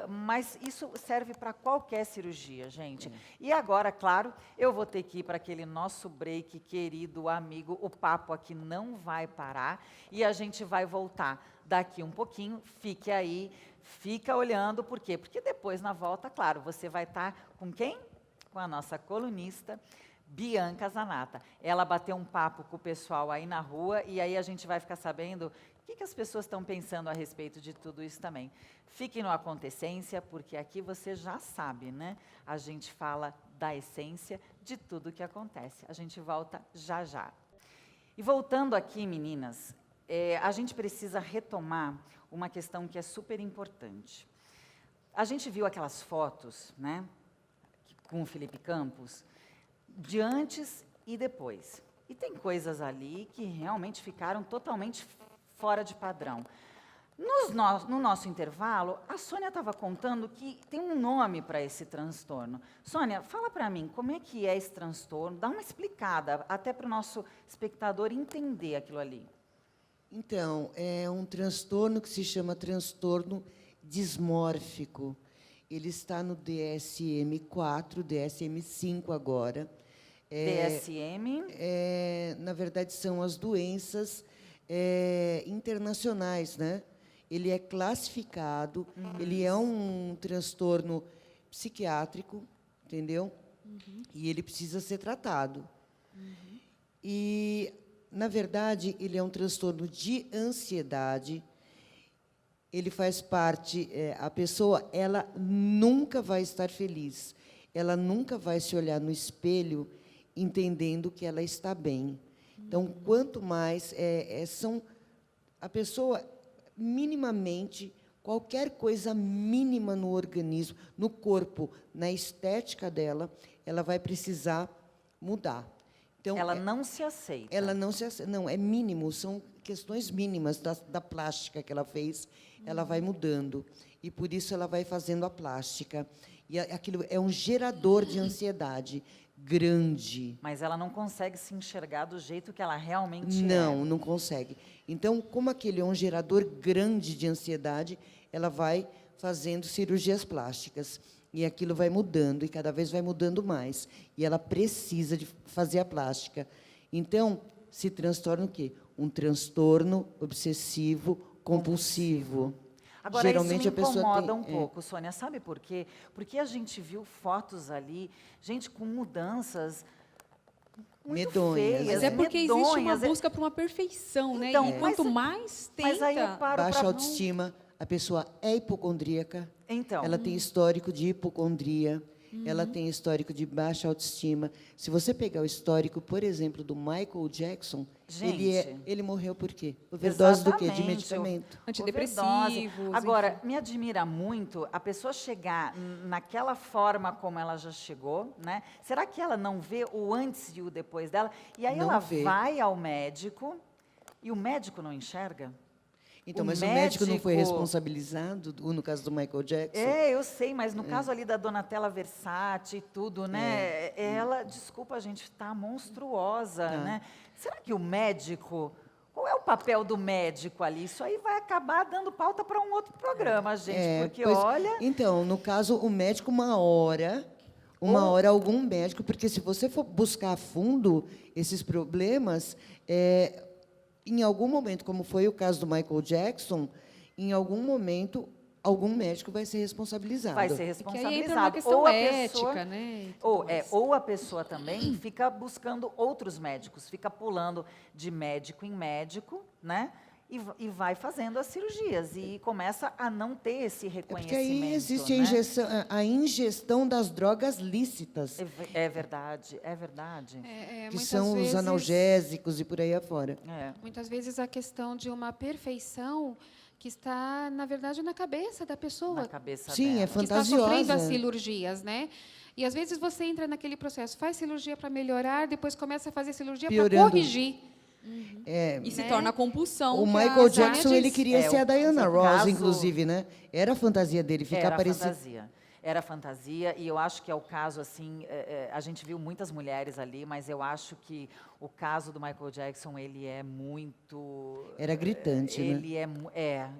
Mas isso serve para qualquer cirurgia, gente. E agora, claro, eu vou ter que ir para aquele nosso break, querido amigo. O papo aqui não vai parar e a gente vai voltar daqui um pouquinho. Fique aí. Fica olhando, por quê? Porque depois, na volta, claro, você vai estar com quem? Com a nossa colunista, Bianca Zanata. Ela bateu um papo com o pessoal aí na rua e aí a gente vai ficar sabendo o que as pessoas estão pensando a respeito de tudo isso também. Fique no Acontecência, porque aqui você já sabe, né? A gente fala da essência de tudo que acontece. A gente volta já já. E voltando aqui, meninas, a gente precisa retomar uma questão que é super importante. A gente viu aquelas fotos, né, com o Felipe Campos, de antes e depois. E tem coisas ali que realmente ficaram totalmente fora de padrão. No nosso intervalo, a Sônia estava contando que tem um nome para esse transtorno. Sônia, fala para mim, como é que é esse transtorno? Dá uma explicada, até para o nosso espectador entender aquilo ali. Então, é um transtorno que se chama transtorno dismórfico. Ele está no DSM-4, DSM-5 agora. DSM? Na verdade, são as doenças internacionais, né? Ele é classificado, ele é um transtorno psiquiátrico, entendeu? E ele precisa ser tratado. E, na verdade, ele é um transtorno de ansiedade. Ele faz parte, a pessoa, ela nunca vai estar feliz. Ela nunca vai se olhar no espelho entendendo que ela está bem. Então, quanto mais a pessoa minimamente, qualquer coisa mínima no organismo, no corpo, na estética dela, ela vai precisar mudar. Então, Ela não se aceita. ela não se aceita. Não, é mínimo, são questões mínimas da plástica que ela fez, ela vai mudando. E, por isso, ela vai fazendo a plástica. E aquilo é um gerador de ansiedade grande. Mas ela não consegue se enxergar do jeito que ela realmente Não consegue. Então, como aquele é um gerador grande de ansiedade, ela vai fazendo cirurgias plásticas. E aquilo vai mudando, e cada vez vai mudando mais. E ela precisa de fazer a plástica. Então, se transtorna o quê? Um transtorno obsessivo compulsivo. Agora, Geralmente, isso me a pessoa incomoda tem, um pouco, Sônia. Sabe por quê? Porque a gente viu fotos ali, gente com mudanças muito Medonhas, feias, Mas é porque existe uma medonhas. busca por uma perfeição, né? Então, E quanto mas- mais tenta... Mas aí eu paro baixa pra... autoestima, a pessoa é hipocondríaca, Então, ela tem histórico de hipocondria, ela tem histórico de baixa autoestima. Se você pegar o histórico, por exemplo, do Michael Jackson, Gente. ele morreu por quê? Overdose do quê? De exatamente, medicamento. Antidepressivos, overdose. Agora, me admira muito a pessoa chegar naquela forma como ela já chegou, né? Será que ela não vê o antes e o depois dela? E aí Não ela vê. vai ao médico e o médico não enxerga? Então, O mas o médico não foi médico- responsabilizado, no caso do Michael Jackson? Eu sei, mas no caso ali da Donatella Versace e tudo, né? Ela, desculpa, gente, está monstruosa, Tá. né? Será que o médico... Qual é o papel do médico ali? Isso aí vai acabar dando pauta para um outro programa, gente, porque Pois, olha... Então, no caso, o médico, uma hora, algum médico, porque se você for buscar a fundo esses problemas, em algum momento, como foi o caso do Michael Jackson, em algum momento, algum médico vai ser responsabilizado. Vai ser Que aí entra uma responsabilizado. questão Ou a ética, pessoa, né? e tudo mais. ou a pessoa também fica buscando outros médicos, fica pulando de médico em médico, né? E vai fazendo as cirurgias e começa a não ter esse Porque reconhecimento. aí existe né? a ingestão das drogas lícitas, É verdade, é verdade. que muitas são vezes, os analgésicos e por aí afora. É. Muitas vezes a questão de uma perfeição que está, na verdade, na cabeça da pessoa. Na cabeça Sim, dela. é Que está sofrendo as fantasiosa. cirurgias, né? E às vezes você entra naquele processo, faz cirurgia para melhorar, depois começa a fazer cirurgia para Piorando. corrigir. E se né? torna compulsão. O que Michael a Sônia Jackson, ele disse. queria ser a Diana o Ross, caso- inclusive, né? Era a fantasia dele, ficar Era parecido. fantasia. Era fantasia, e eu acho que é o caso, assim, a gente viu muitas mulheres ali, mas eu acho que o caso do Michael Jackson, ele é muito... Era gritante, né?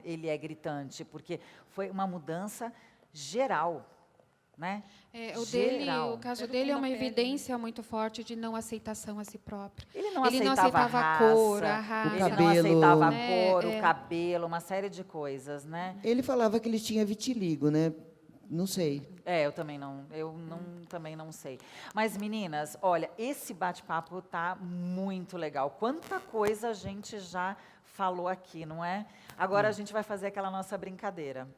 Ele é gritante, porque foi uma mudança geral, né? Geral. O caso É do dele é tom uma da pele, né? evidência muito forte de não aceitação a si próprio. Ele não Ele não aceitava aceitava a a raça, cor, a raça. ele não cabelo, aceitava a né? cor, o cabelo, uma série de coisas, né? Ele falava que ele tinha vitiligo, né? Não sei. Também não sei. Mas, meninas, olha, esse bate-papo tá muito legal. Quanta coisa a gente já falou aqui, não é? Agora a gente vai fazer aquela nossa brincadeira.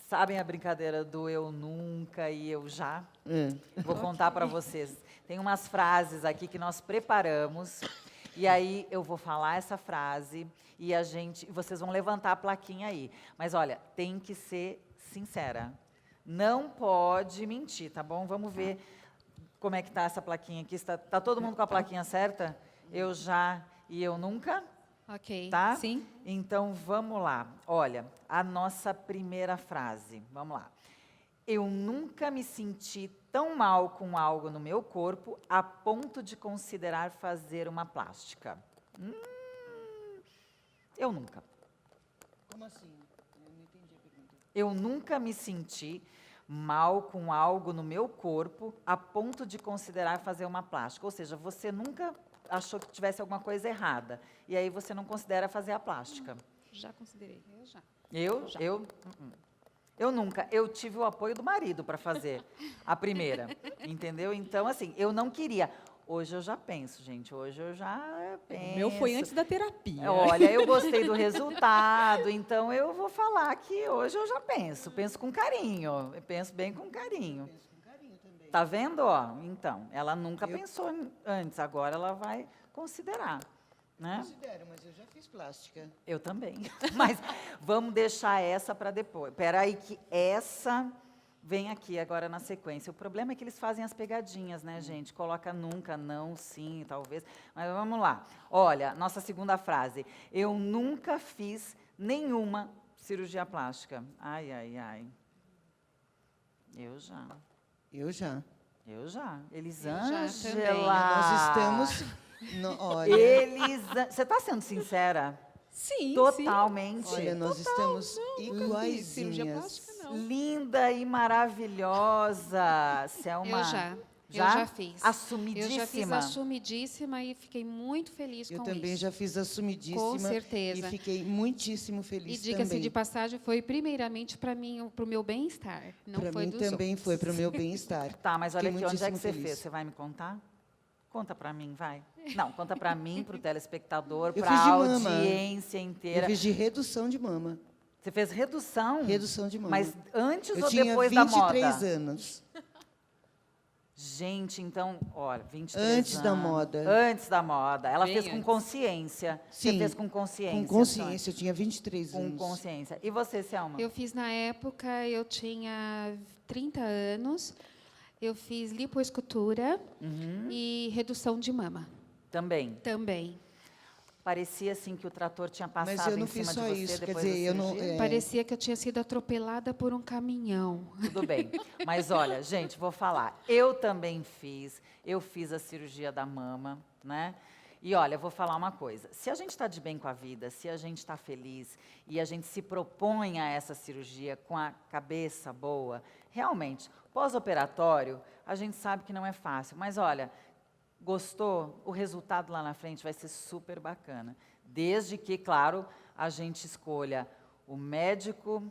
Sabem a brincadeira do eu nunca e eu já? Vou contar para vocês. Tem umas frases aqui que nós preparamos E aí eu vou falar essa frase e vocês vão levantar a plaquinha aí. Mas olha, tem que ser sincera. Não pode mentir, tá bom? Vamos ver como é que tá essa plaquinha aqui. Tá todo mundo com a plaquinha certa? Eu já e eu nunca? Ok. Tá? Sim. Então, vamos lá. Olha, a nossa primeira frase. Vamos lá. Eu nunca me senti tão mal com algo no meu corpo a ponto de considerar fazer uma plástica. Eu nunca. Como assim? Eu não entendi a pergunta. Eu nunca me senti mal com algo no meu corpo a ponto de considerar fazer uma plástica. Ou seja, você nunca achou que tivesse alguma coisa errada. E aí você não considera fazer a plástica. Já considerei. Eu já. Eu nunca. Eu tive o apoio do marido para fazer a primeira, entendeu? Então, assim, eu não queria. Hoje eu já penso, gente. Hoje eu já penso. O meu foi antes da terapia. Olha, eu gostei do resultado, então eu vou falar que hoje eu já penso. Penso com carinho. Eu penso bem com carinho. Penso com carinho também. Tá vendo, ó? Então, ela nunca pensou antes, agora ela vai considerar, né? Considero, mas eu já fiz plástica. Eu também. Mas vamos deixar essa para depois. Espera aí que essa vem aqui agora na sequência. O problema é que eles fazem as pegadinhas, né, gente? Coloca nunca, não, sim, talvez. Mas vamos lá. Olha, nossa segunda frase. Eu nunca fiz nenhuma cirurgia plástica. Ai, ai, ai. Eu já. Eu já. Eu já. também. Elisângela. Nós estamos... olha, Você está sendo sincera? Sim, Totalmente. olha, nós estamos Cirurgia iguaizinhas. plástica, não. Linda e maravilhosa. Selma. Eu já. Já? Eu já fiz. Assumidíssima. Eu já fiz assumidíssima e fiquei muito feliz Eu com também isso. já fiz assumidíssima. Com certeza. E fiquei muitíssimo E feliz diga-se também. de passagem, foi primeiramente para mim, para o meu bem-estar. Não Para foi mim dos também outros. foi para o meu bem-estar. Tá, mas olha Fiquei aqui, onde é que muitíssimo você feliz. fez? Você vai me contar? Conta pra mim, vai. Não, conta pra mim, pro telespectador, Eu pra fiz de mama. audiência Eu inteira. fiz de redução de mama. Você fez redução? Redução de mama. Mas antes Eu ou tinha depois da 23 moda? anos. Gente, então, olha, 23 Antes anos. da moda. Antes da moda. Ela Bem fez com antes. consciência. Você Sim, fez com consciência. Com consciência, eu tinha 23 Antônia? anos. Com consciência. E você, Selma? Eu fiz na época, eu tinha 30 anos, eu fiz lipoescultura e redução de mama Também. também. Parecia assim que o trator tinha passado Mas eu não em cima fiz de só você isso, quer depois dizer, da eu não... cirurgia? Parecia que eu tinha sido atropelada por um caminhão. Tudo bem. Mas olha, gente, vou falar. Eu também fiz. Eu fiz a cirurgia da mama, né? E olha, vou falar uma coisa. Se a gente está de bem com a vida, se a gente está feliz e a gente se propõe a essa cirurgia com a cabeça boa, realmente, pós-operatório, a gente sabe que não é fácil. Mas olha, gostou? O resultado lá na frente vai ser super bacana. Desde que, claro, a gente escolha o médico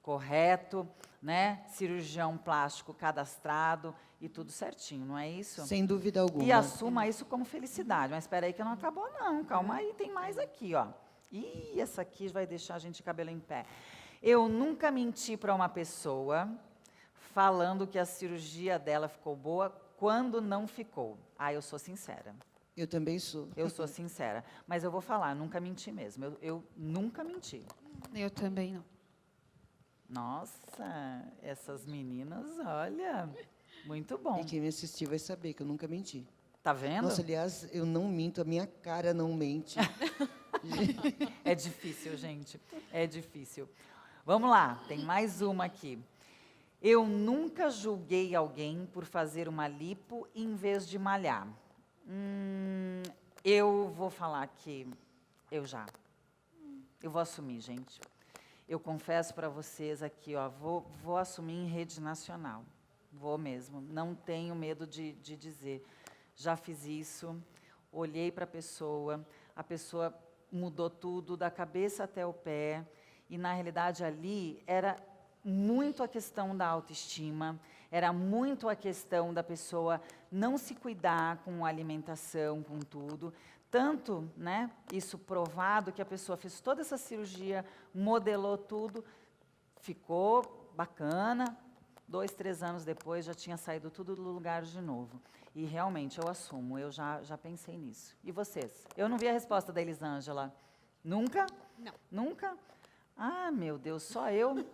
correto, né? Cirurgião plástico cadastrado e tudo certinho, não é isso? Sem dúvida alguma. E assuma isso como felicidade. Mas espera aí que não acabou, não. Calma aí, tem mais aqui, ó. Ih, essa aqui vai deixar a gente de cabelo em pé. Eu nunca menti para uma pessoa falando que a cirurgia dela ficou boa quando não ficou. Ah, eu sou sincera. Eu também sou. Eu sou sincera. Mas eu vou falar, nunca menti mesmo. Eu nunca menti. Eu também não. Nossa, essas meninas, olha, muito bom. E quem me assistir vai saber que eu nunca menti. Tá vendo? Nossa, aliás, eu não minto, a minha cara não mente. É difícil, gente. É difícil. Vamos lá, tem mais uma aqui. Eu nunca julguei alguém por fazer uma lipo em vez de malhar. Eu vou falar que eu já. Eu vou assumir, gente. Eu confesso para vocês aqui, ó, vou assumir em rede nacional. Vou mesmo. Não tenho medo de dizer. Já fiz isso, olhei para a pessoa mudou tudo, da cabeça até o pé, e na realidade ali era muito a questão da autoestima, era muito a questão da pessoa não se cuidar com a alimentação, com tudo. Tanto, né, isso provado, que a pessoa fez toda essa cirurgia, modelou tudo, ficou bacana, 2, 3 anos depois, já tinha saído tudo do lugar de novo. E realmente, eu assumo, eu já pensei nisso. E vocês? Eu não vi a resposta da Elisângela. Nunca? Não. Nunca? Ah, meu Deus, só eu?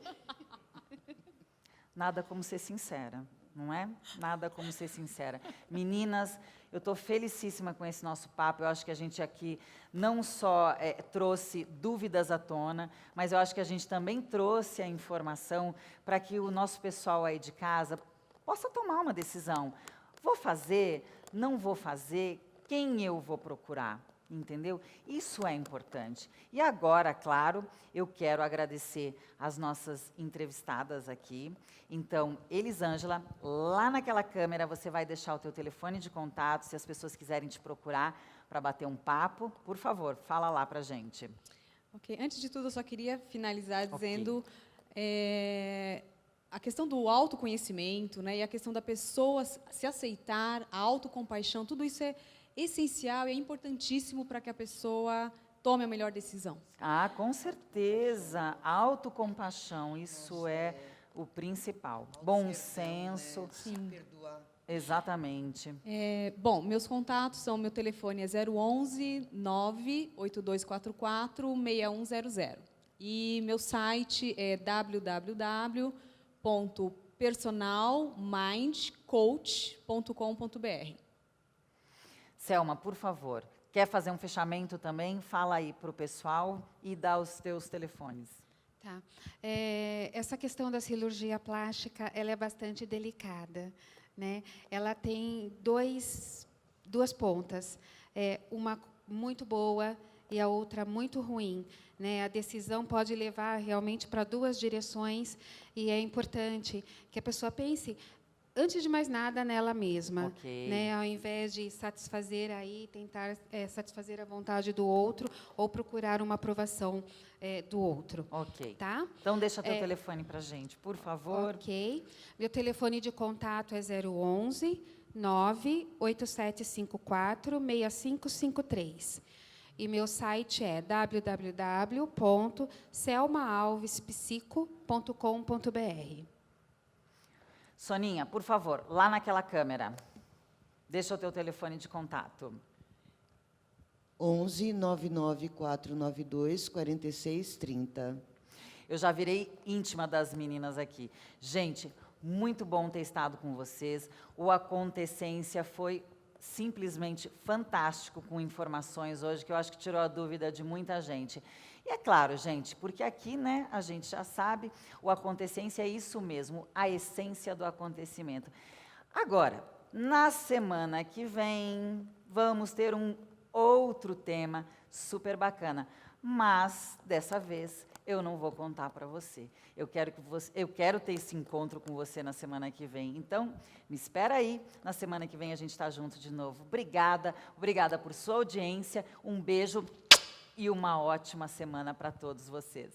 Nada como ser sincera, não é? Nada como ser sincera. Meninas, eu estou felicíssima com esse nosso papo. Eu acho que a gente aqui não só trouxe dúvidas à tona, mas eu acho que a gente também trouxe a informação para que o nosso pessoal aí de casa possa tomar uma decisão. Vou fazer? Não vou fazer? Quem eu vou procurar? Entendeu? Isso é importante. E agora, claro, eu quero agradecer as nossas entrevistadas aqui. Então, Elisângela, lá naquela câmera você vai deixar o teu telefone de contato, se as pessoas quiserem te procurar para bater um papo, por favor, fala lá para a gente. Ok, antes de tudo, eu só queria finalizar dizendo a questão do autoconhecimento, né, e a questão da pessoa se aceitar, a autocompaixão, tudo isso é essencial e é importantíssimo para que a pessoa tome a melhor decisão. Ah, com certeza. Autocompaixão, isso é o principal. Bom senso. Sim. Exatamente. Bom, meus contatos são, meu telefone é 011 98244 6100. E meu site é www.personalmindcoach.com.br. Selma, por favor, quer fazer um fechamento também? Fala aí para o pessoal e dá os teus telefones. Tá. Essa questão da cirurgia plástica, ela é bastante delicada, né? Ela tem duas pontas, uma muito boa e a outra muito ruim, né? A decisão pode levar realmente para duas direções e é importante que a pessoa pense, antes de mais nada, nela mesma, né? Ao invés de satisfazer aí, tentar satisfazer a vontade do outro ou procurar uma aprovação do outro. Ok. Tá? Então, deixa teu telefone para a gente, por favor. Ok. Meu telefone de contato é 011 98754 6553. E meu site é www.selmaalvespsico.com.br. Soninha, por favor, lá naquela câmera, deixa o teu telefone de contato. 11 99492 4630. Eu já virei íntima das meninas aqui. Gente, muito bom ter estado com vocês. O Acontecência foi simplesmente fantástico com informações hoje, que eu acho que tirou a dúvida de muita gente. E é claro, gente, porque aqui, né, a gente já sabe, o Acontecência é isso mesmo, a essência do acontecimento. Agora, na semana que vem, vamos ter um outro tema super bacana, mas, dessa vez, eu não vou contar para você. Eu quero ter esse encontro com você na semana que vem. Então, me espera aí. Na semana que vem a gente está junto de novo. Obrigada. Obrigada por sua audiência. Um beijo e uma ótima semana para todos vocês.